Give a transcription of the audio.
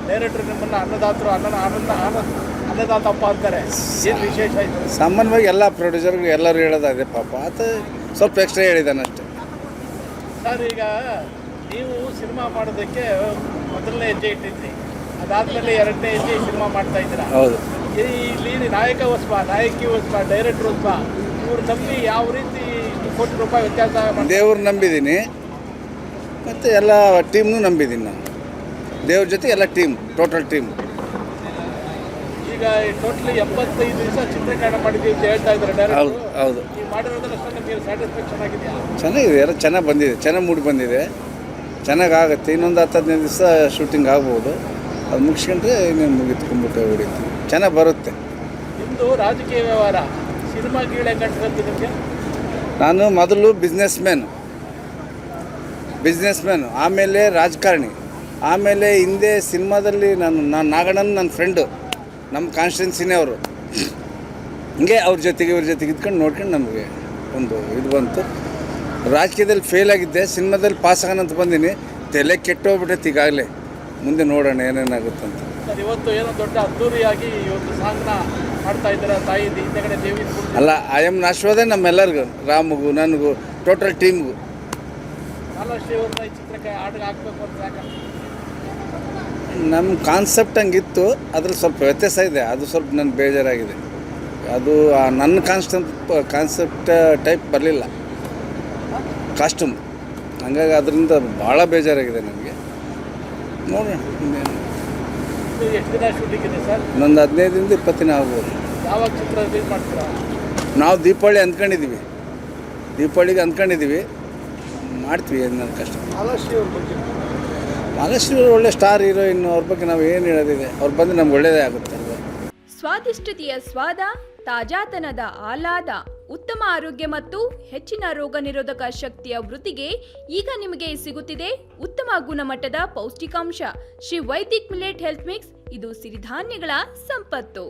ಡೈರೆಕ್ಟ್ರು ನಿಮ್ಮನ್ನು ಅನ್ನದಾತರು ಅನ್ನದಾತಪ್ಪ ಅಂತಾರೆ. ಏನು ವಿಶೇಷ ಆಯಿತು? ಸಾಮಾನ್ಯವಾಗಿ ಎಲ್ಲ ಪ್ರೊಡ್ಯೂಸರ್ಗಳು ಎಲ್ಲರೂ ಹೇಳೋದು ಅದೇ ಪಾಪ ಆತ ಸ್ವಲ್ಪ ಎಕ್ಸ್ಟ್ರಾ ಹೇಳಿದ್ದಾನೆ ಅಷ್ಟೇ. ಸರ್, ಈಗ ನೀವು ಸಿನಿಮಾ ಮಾಡೋದಕ್ಕೆ ಮೊದಲನೇ ಹೆಜ್ಜೆ ಇಟ್ಟಿದ್ರಿ, ಅದಾದಮೇಲೆ ಎರಡನೇ ಹೆಜ್ಜೆ ಸಿನಿಮಾ ಮಾಡ್ತಾ ಇದ್ದೀರಾ. ಹೌದು. ಇಲ್ಲಿ ನಾಯಕ ಹೊಸ್ಬ, ನಾಯಕಿ ಹೊಸ್ಬ, ಡೈರೆಕ್ಟ್ರ್ ಹೊಸ್ಬ, ಇವ್ರು ನಂಬಿ ಯಾವ ರೀತಿ ಕೋಟಿ ರೂಪಾಯಿ ವ್ಯತ್ಯಾಸ ದೇವ್ರು ನಂಬಿದ್ದೀನಿ ಮತ್ತು ಎಲ್ಲ ಟೀಮ್ನೂ ನಂಬಿದ್ದೀನಿ ನಾನು. ದೇವ್ರ ಜೊತೆ ಎಲ್ಲ ಟೀಮ್, ಟೋಟಲ್ ಟೀಮ್. ಈಗ ಟೋಟಲಿ 75 ದಿವಸ ಚಿತ್ರೀಕರಣ ಮಾಡಿದ್ದೀವಿ ಅಂತ ಹೇಳ್ತಾ ಇದ್ದಾರೆ ಹೌದು ಡೈರೆಕ್ಟ್ರು. ಹೌದು. ನೀವು ಮಾಡಿರೋದ್ರಷ್ಟು ನಿಮಗೆ ಸ್ಯಾಟಿಸ್ಫ್ಯಾಕ್ಷನ್ ಆಗಿದೆಯಾ? ಚೆನ್ನಾಗಿದೆ, ಎಲ್ಲ ಚೆನ್ನಾಗಿ ಬಂದಿದೆ, ಚೆನ್ನಾಗಿ ಮೂಡಿ ಬಂದಿದೆ, ಚೆನ್ನಾಗಿ ಆಗುತ್ತೆ. ಇನ್ನೊಂದು 10-15 ದಿವಸ ಶೂಟಿಂಗ್ ಆಗ್ಬೋದು. ಅದು ಮುಗಿಸ್ಕೊಂಡ್ರೆ ಇನ್ನೇನು ಮುಗಿತ್ಕೊಂಡ್ಬಿಟ್ಟು ಹೊಡಿತೀವಿ, ಚೆನ್ನಾಗಿ ಬರುತ್ತೆ. ನಿಮ್ಮದು ರಾಜಕೀಯ ವ್ಯವಹಾರ, ಸಿನಿಮಾ ಗೀಳೆ ಕಂಡ್ರಂತ ನಿಮಗೆ? ನಾನು ಮೊದಲು ಬಿಸ್ನೆಸ್ ಮ್ಯಾನು, ಆಮೇಲೆ ರಾಜಕಾರಣಿ, ಆಮೇಲೆ ಹಿಂದೆ ಸಿನಿಮಾದಲ್ಲಿ ನಾನು ನಾಗಣ್ಣನ ನನ್ನ ಫ್ರೆಂಡು, ನಮ್ಮ ಕಾನ್ಸ್ಟಿಟ್ಯೂನ್ಸಿನೇ ಅವರು. ಹಿಂಗೆ ಅವ್ರ ಜೊತೆಗೆ ಇವ್ರ ಜೊತೆಗೆ ಇದ್ಕೊಂಡು ನೋಡ್ಕೊಂಡು ನಮಗೆ ಒಂದು ಇದು ಬಂತು. ರಾಜಕೀಯದಲ್ಲಿ ಫೇಲ್ ಆಗಿದ್ದೆ, ಸಿನಿಮಾದಲ್ಲಿ ಪಾಸ್ ಆಗೋಣಂತ ಬಂದೀನಿ. ತಲೆ ಕೆಟ್ಟೋಗ್ಬಿಟ್ಟೈತೆ ಈಗಾಗಲೇ. ಮುಂದೆ ನೋಡೋಣ ಏನೇನಾಗುತ್ತೆ ಅಂತ. ಸರ್, ಇವತ್ತು ಏನೋ ದೊಡ್ಡ ಅದ್ದೂರಿಯಾಗಿ ಇವತ್ತು ಸಾಂಗ್ನ ಮಾಡ್ತಾ ಇದ್ದಾರೆ. ತಾಯಿ ಹಿಂದೆಗಡೆ ದೇವಿ ಅಲ್ಲ, ಐ ಎಮ್ ನಾಶ್ವಾದೆ ನಮ್ಮೆಲ್ಲರಿಗೂ, ರಾಮಗೂ ನನಗೂ ಟೋಟಲ್ ಟೀಮ್ಗೂ. ಮಾಲಾಶ್ರೀ ಅವ್ರನ್ನ ಈ ಚಿತ್ರಕ್ಕೆ ಹಾಡಿಗೆ ಹಾಕಬೇಕು ಅಂತ ಯಾಕಂದ್ರೆ ನಮ್ಮ ಕಾನ್ಸೆಪ್ಟ್ ಹಂಗಿತ್ತು, ಅದ್ರಲ್ಲಿ ಸ್ವಲ್ಪ ವ್ಯತ್ಯಾಸ ಇದೆ. ಅದು ಸ್ವಲ್ಪ ನನಗೆ ಬೇಜಾರಾಗಿದೆ. ಅದು ನನ್ನ ಕಾನ್ಸೆಪ್ಟ್ ಟೈಪ್ ಬರಲಿಲ್ಲ ಕಾಸ್ಟ್ಯೂಮ್, ಹಂಗಾಗಿ ಅದರಿಂದ ಭಾಳ ಬೇಜಾರಾಗಿದೆ ನನಗೆ. ನೋಡೋಣ ಇನ್ನೇನು. ಎಷ್ಟು ದಿನ ಶೂಟಿಂಗ್ ಇದೆ ಸರ್? ಇನ್ನೊಂದು 15-20 ದಿನ ಆಗ್ಬೋದು. ಯಾವಾಗ ಚಿತ್ರ ರಿಲೀಸ್ ಮಾಡ್ತೀರಾ? ನಾವು ದೀಪಾವಳಿಗೆ ಅಂದ್ಕೊಂಡಿದ್ದೀವಿ, ಮಾಡ್ತೀವಿ. ನನ್ನ ಕಷ್ಟ. ಮಾಲಾಶ್ರೀ ಅವ್ರ ಬಗ್ಗೆ? ಮಾಲಾಶ್ರೀ ಅವರು ಒಳ್ಳೆ ಸ್ಟಾರ್ ಹೀರೋಯಿನ್, ಅವ್ರ ಬಗ್ಗೆ ನಾವು ಏನು ಹೇಳೋದಿದೆ. ಅವ್ರು ಬಂದು ನಮ್ಗೆ ಒಳ್ಳೆಯದೇ ಆಗುತ್ತೆ. ಸ್ವಾದಿಷ್ಟತೆಯ ಸ್ವಾದ, ತಾಜಾತನದ ಆಹ್ಲಾದ, ಉತ್ತಮ ಆರೋಗ್ಯ ಮತ್ತು ಹೆಚ್ಚಿನ ರೋಗ ನಿರೋಧಕ ಶಕ್ತಿಯ ವೃದ್ಧಿಗೆ ಈಗ ನಿಮಗೆ ಸಿಗುತ್ತಿದೆ ಉತ್ತಮ ಗುಣಮಟ್ಟದ ಪೌಷ್ಟಿಕಾಂಶ. Shri Vaidik millet health mix, ಇದು ಸಿರಿಧಾನ್ಯಗಳ ಸಂಪತ್ತು.